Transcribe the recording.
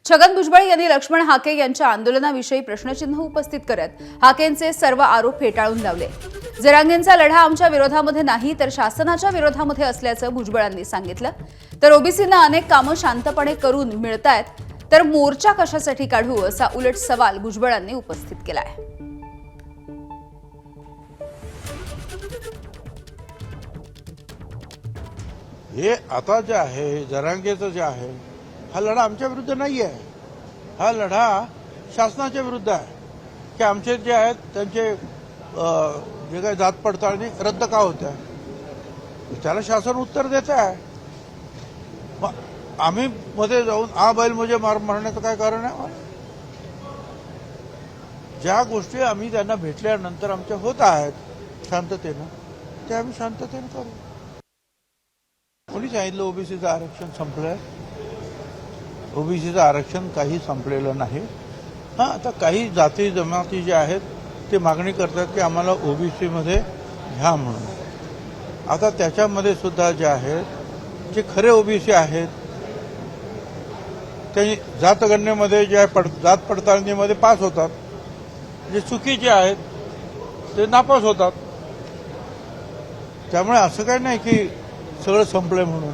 छगन भुजबळ यांनी लक्ष्मण हाके यांच्या आंदोलनाविषयी प्रश्नचिन्ह उपस्थित करत हाकेंचे सर्व आरोप फेटाळून लावले। जरांगेंचा लढा आमच्या विरोधामध्ये नाही तर शासनाच्या विरोधामध्ये असल्याचं भुजबळांनी सांगितलं। तर ओबीसींना अनेक कामं शांतपणे करून मिळतायत तर मोर्चा कशासाठी काढू असा उलट सवाल भुजबळांनी उपस्थित केलाय। हे आता जे आहे जरांगेचं जे आहे हा लढा आमच्या विरुद्ध नाही आहे, हा लढा शासनाच्या विरुद्ध आहे की आमचे जे आहेत त्यांचे जे काही जात पडताळणी रद्द का होत्या त्याला शासन उत्तर देत आहे। आम्ही मध्ये जाऊन आ बैल म्हणजे मार मारण्याचं काय कारण आहे? ज्या गोष्टी आम्ही त्यांना भेटल्यानंतर आमच्या होत आहेत शांततेनं ते आम्ही शांततेनं करू। कोणी सांगितलं ओबीसीचं आरक्षण संपलंय? ओबीसीचं आरक्षण काही संपलेलं नाही। आता काही जाती जमाती जे आहेत ते मागणी करतात की आम्हाला ओबीसीमध्ये घ्या म्हणून। आता त्याच्यामध्ये सुद्धा जे आहेत जे खरे ओबीसी आहेत ते जातगणनेमध्ये जे जात पडताळणीमध्ये पास होतात, जे चुकीचे आहेत ते नापास होतात। त्यामुळे असं काही नाही की सगळं संपलंय म्हणून।